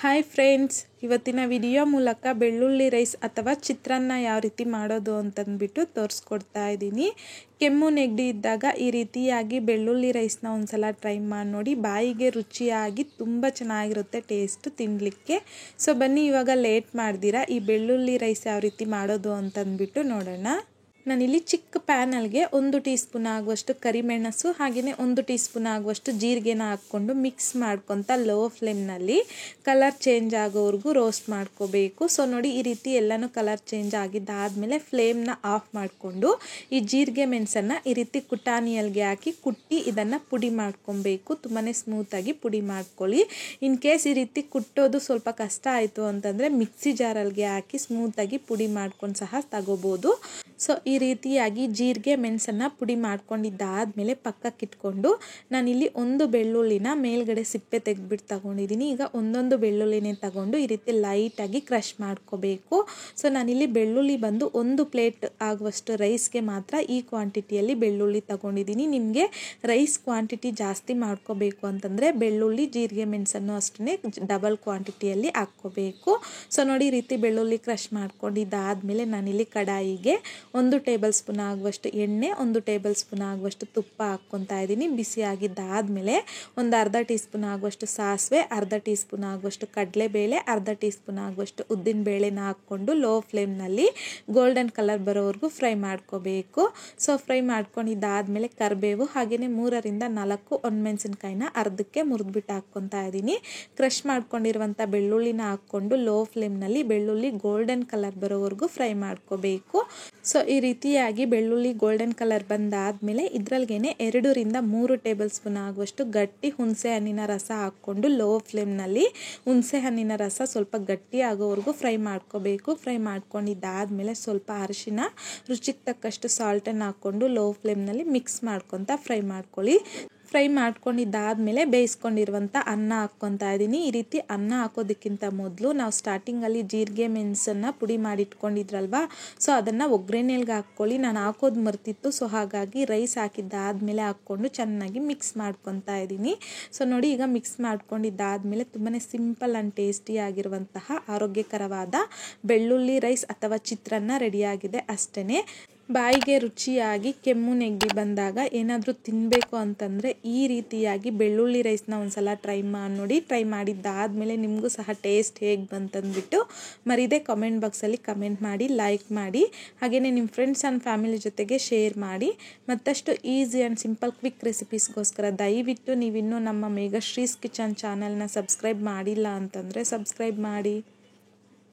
Hi friends, ಇವತ್ತಿನ video ಮೂಲಕ ಬೆಳ್ಳುಳ್ಳಿ ರೈಸ್ ಅಥವಾ ಚಿತ್ರಾನ್ನ ಯಾವ ರೀತಿ ಮಾಡೋದು ಅಂತಂದ್ಬಿಟ್ಟು ತೋರಿಸ್ಕೊಡ್ತಾ ಇದ್ದೀನಿ. ಕೆಮ್ಮು ನೆಗಡಿ ಇದ್ದಾಗ ಈ ರೀತಿಯಾಗಿ ಬೆಳ್ಳುಳ್ಳಿ ರೈಸ್ನ ಒಂದ್ಸಲ ಟ್ರೈ ಮಾಡಿ ನೋಡಿ. ಬಾಯಿಗೆ ರುಚಿಯಾಗಿ ತುಂಬ ಚೆನ್ನಾಗಿರುತ್ತೆ ಟೇಸ್ಟ್ ತಿನ್ನಲಿಕ್ಕೆ. ಸೊ ಬನ್ನಿ ಇವಾಗ ಲೇಟ್ ಮಾಡ್ದಿರಾ ಈ ಬೆಳ್ಳುಳ್ಳಿ ರೈಸ್ ಯಾವ ರೀತಿ ಮಾಡೋದು ಅಂತಂದ್ಬಿಟ್ಟು ನೋಡೋಣ. ನಾನಿಲ್ಲಿ ಚಿಕ್ಕ ಪ್ಯಾನಲ್ಗೆ 1 ಟೀ ಸ್ಪೂನ್ ಆಗುವಷ್ಟು ಕರಿಮೆಣಸು ಹಾಗೆಯೇ 1 ಟೀ ಸ್ಪೂನ್ ಆಗುವಷ್ಟು ಜೀರಿಗೆನ ಹಾಕ್ಕೊಂಡು ಮಿಕ್ಸ್ ಮಾಡ್ಕೊತ ಲೋ ಫ್ಲೇಮ್ನಲ್ಲಿ ಕಲರ್ ಚೇಂಜ್ ಆಗೋವರೆಗೂ ರೋಸ್ಟ್ ಮಾಡ್ಕೋಬೇಕು. ಸೊ ನೋಡಿ, ಈ ರೀತಿ ಎಲ್ಲನೂ ಕಲರ್ ಚೇಂಜ್ ಆಗಿದ್ದಾದಮೇಲೆ ಫ್ಲೇಮ್ನ ಆಫ್ ಮಾಡಿಕೊಂಡು ಈ ಜೀರಿಗೆ ಮೆಣಸನ್ನು ಈ ರೀತಿ ಕುಟಾಣಿಯಲ್ಗೆ ಹಾಕಿ ಕುಟ್ಟಿ ಇದನ್ನು ಪುಡಿ ಮಾಡ್ಕೊಬೇಕು. ತುಂಬಾ ಸ್ಮೂತಾಗಿ ಪುಡಿ ಮಾಡ್ಕೊಳ್ಳಿ. ಇನ್ ಕೇಸ್ ಈ ರೀತಿ ಕುಟ್ಟೋದು ಸ್ವಲ್ಪ ಕಷ್ಟ ಆಯಿತು ಅಂತಂದರೆ ಮಿಕ್ಸಿ ಜಾರಲ್ಗೆ ಹಾಕಿ ಸ್ಮೂತಾಗಿ ಪುಡಿ ಮಾಡ್ಕೊಂಡು ಸಹ ತಗೋಬೋದು. ಸೊ ಈ ರೀತಿಯಾಗಿ ಜೀರಿಗೆ ಮೆಣಸನ್ನು ಪುಡಿ ಮಾಡ್ಕೊಂಡಿದ್ದಾದಮೇಲೆ ಪಕ್ಕಕ್ಕಿಟ್ಕೊಂಡು ನಾನಿಲ್ಲಿ 1 ಬೆಳ್ಳುಳ್ಳಿನ ಮೇಲ್ಗಡೆ ಸಿಪ್ಪೆ ತೆಗೆದ್ಬಿಟ್ಟು ತಗೊಂಡಿದ್ದೀನಿ. ಈಗ ಒಂದೊಂದು ಬೆಳ್ಳುಳ್ಳಿನೇ ತಗೊಂಡು ಈ ರೀತಿ ಲೈಟಾಗಿ ಕ್ರಷ್ ಮಾಡ್ಕೋಬೇಕು. ಸೊ ನಾನಿಲ್ಲಿ ಬೆಳ್ಳುಳ್ಳಿ ಬಂದು 1 ಪ್ಲೇಟ್ ಆಗುವಷ್ಟು ರೈಸ್ಗೆ ಮಾತ್ರ ಈ ಕ್ವಾಂಟಿಟಿಯಲ್ಲಿ ಬೆಳ್ಳುಳ್ಳಿ ತಗೊಂಡಿದ್ದೀನಿ. ನಿಮಗೆ ರೈಸ್ ಕ್ವಾಂಟಿಟಿ ಜಾಸ್ತಿ ಮಾಡ್ಕೋಬೇಕು ಅಂತಂದರೆ ಬೆಳ್ಳುಳ್ಳಿ ಜೀರಿಗೆ ಮೆಣಸನ್ನು ಅಷ್ಟೇ ಡಬಲ್ ಕ್ವಾಂಟಿಟಿಯಲ್ಲಿ ಹಾಕ್ಕೋಬೇಕು. ಸೊ ನೋಡಿ, ಈ ರೀತಿ ಬೆಳ್ಳುಳ್ಳಿ ಕ್ರಷ್ ಮಾಡ್ಕೊಂಡಿದ್ದಾದಮೇಲೆ ನಾನಿಲ್ಲಿ ಕಡಾಯಿಗೆ 1 ಟೇಬಲ್ ಸ್ಪೂನ್ ಆಗುವಷ್ಟು ಎಣ್ಣೆ, 1 ಟೇಬಲ್ ಸ್ಪೂನ್ ಆಗುವಷ್ಟು ತುಪ್ಪ ಹಾಕ್ಕೊತಾ ಇದ್ದೀನಿ. ಬಿಸಿ ಆಗಿದ್ದಾದಮೇಲೆ ಒಂದು ಅರ್ಧ ಟೀ ಸ್ಪೂನ್ ಆಗುವಷ್ಟು ಸಾಸಿವೆ, ಅರ್ಧ ಟೀ ಸ್ಪೂನ್ ಆಗುವಷ್ಟು ಕಡಲೆಬೇಳೆ, ಅರ್ಧ ಟೀ ಸ್ಪೂನ್ ಆಗುವಷ್ಟು ಉದ್ದಿನ ಬೇಳೆನ ಹಾಕ್ಕೊಂಡು ಲೋ ಫ್ಲೇಮ್ನಲ್ಲಿ ಗೋಲ್ಡನ್ ಕಲರ್ ಬರೋವರೆಗೂ ಫ್ರೈ ಮಾಡ್ಕೋಬೇಕು. ಸೊ ಫ್ರೈ ಮಾಡ್ಕೊಂಡಿದ್ದಾದಮೇಲೆ ಕರಿಬೇವು ಹಾಗೆಯೇ 3ರಿಂದ 4 ಒಣಮೆಣಸಿನ್ಕಾಯಿನ ಅರ್ಧಕ್ಕೆ ಮುರಿದ್ಬಿಟ್ಟು ಹಾಕ್ಕೊತಾ ಇದ್ದೀನಿ. ಕ್ರಷ್ ಮಾಡ್ಕೊಂಡಿರುವಂಥ ಬೆಳ್ಳುಳ್ಳಿನ ಹಾಕ್ಕೊಂಡು ಲೋ ಫ್ಲೇಮ್ನಲ್ಲಿ ಬೆಳ್ಳುಳ್ಳಿ ಗೋಲ್ಡನ್ ಕಲರ್ ಬರೋವರೆಗೂ ಫ್ರೈ ಮಾಡ್ಕೋಬೇಕು. ಸೊ ಈ ರೀತಿಯಾಗಿ ಬೆಳ್ಳುಳ್ಳಿ ಗೋಲ್ಡನ್ ಕಲರ್ ಬಂದಾದಮೇಲೆ ಇದರಲ್ಗೇನೆ 2ರಿಂದ 3 ಟೇಬಲ್ ಸ್ಪೂನ್ ಆಗುವಷ್ಟು ಗಟ್ಟಿ ಹುಣಸೆ ಹಣ್ಣಿನ ರಸ ಹಾಕ್ಕೊಂಡು ಲೋ ಫ್ಲೇಮ್ನಲ್ಲಿ ಹುಣಸೆ ಹಣ್ಣಿನ ರಸ ಸ್ವಲ್ಪ ಗಟ್ಟಿ ಆಗೋವರೆಗೂ ಫ್ರೈ ಮಾಡ್ಕೋಬೇಕು. ಫ್ರೈ ಮಾಡ್ಕೊಂಡಿದ್ದಾದಮೇಲೆ ಸ್ವಲ್ಪ ಅರಿಶಿನ, ರುಚಿಗೆ ತಕ್ಕಷ್ಟು ಸಾಲ್ಟನ್ನು ಹಾಕ್ಕೊಂಡು ಲೋ ಫ್ಲೇಮ್ನಲ್ಲಿ ಮಿಕ್ಸ್ ಮಾಡ್ಕೊತ ಫ್ರೈ ಮಾಡ್ಕೊಳ್ಳಿ. ಫ್ರೈ ಮಾಡ್ಕೊಂಡಿದ್ದಾದಮೇಲೆ ಬೇಯಿಸ್ಕೊಂಡಿರುವಂಥ ಅನ್ನ ಹಾಕ್ಕೊತಾ ಇದ್ದೀನಿ. ಈ ರೀತಿ ಅನ್ನ ಹಾಕೋದಕ್ಕಿಂತ ಮೊದಲು ನಾವು ಸ್ಟಾರ್ಟಿಂಗಲ್ಲಿ ಜೀರಿಗೆ ಮೆಣಸನ್ನು ಪುಡಿ ಮಾಡಿಟ್ಕೊಂಡಿದ್ರಲ್ವ, ಸೊ ಅದನ್ನು ಒಗ್ಗರಣೆಗೆ ಹಾಕ್ಕೊಳ್ಳಿ. ನಾನು ಹಾಕೋದು ಮರ್ತಿತ್ತು, ಸೊ ಹಾಗಾಗಿ ರೈಸ್ ಹಾಕಿದ್ದಾದಮೇಲೆ ಹಾಕ್ಕೊಂಡು ಚೆನ್ನಾಗಿ ಮಿಕ್ಸ್ ಮಾಡ್ಕೊತಾ ಇದ್ದೀನಿ. ಸೊ ನೋಡಿ, ಈಗ ಮಿಕ್ಸ್ ಮಾಡ್ಕೊಂಡಿದ್ದಾದಮೇಲೆ ತುಂಬಾ ಸಿಂಪಲ್ ಆ್ಯಂಡ್ ಟೇಸ್ಟಿ ಆಗಿರುವಂತಹ ಆರೋಗ್ಯಕರವಾದ ಬೆಳ್ಳುಳ್ಳಿ ರೈಸ್ ಅಥವಾ ಚಿತ್ರಾನ್ನ ರೆಡಿಯಾಗಿದೆ ಅಷ್ಟೇ. ಬಾಯಿಗೆ ರುಚಿಯಾಗಿ ಕೆಮ್ಮು ನೆಗಡಿ ಬಂದಾಗ ಏನಾದರೂ ತಿನ್ನಬೇಕು ಅಂತಂದರೆ ಈ ರೀತಿಯಾಗಿ ಬೆಳ್ಳುಳ್ಳಿ ರೈಸ್ನ ಒಂದ್ಸಲ ಟ್ರೈ ಮಾಡಿ ನೋಡಿ. ಟ್ರೈ ಮಾಡಿದ್ದಾದಮೇಲೆ ನಿಮಗೂ ಸಹ ಟೇಸ್ಟ್ ಹೇಗೆ ಬಂತಂದ್ಬಿಟ್ಟು ಮರೀದೆ ಕಮೆಂಟ್ ಬಾಕ್ಸಲ್ಲಿ ಕಮೆಂಟ್ ಮಾಡಿ, ಲೈಕ್ ಮಾಡಿ, ಹಾಗೆಯೇ ನಿಮ್ಮ ಫ್ರೆಂಡ್ಸ್ ಆ್ಯಂಡ್ ಫ್ಯಾಮಿಲಿ ಜೊತೆಗೆ ಶೇರ್ ಮಾಡಿ. ಮತ್ತಷ್ಟು ಈಸಿ ಆ್ಯಂಡ್ ಸಿಂಪಲ್ ಕ್ವಿಕ್ ರೆಸಿಪೀಸ್ಗೋಸ್ಕರ ದಯವಿಟ್ಟು ನೀವಿನ್ನೂ ನಮ್ಮ ಮೇಘಶ್ರೀಸ್ ಕಿಚನ್ ಚಾನಲ್ನ ಸಬ್ಸ್ಕ್ರೈಬ್ ಮಾಡಿಲ್ಲ ಅಂತಂದರೆ ಸಬ್ಸ್ಕ್ರೈಬ್ ಮಾಡಿ.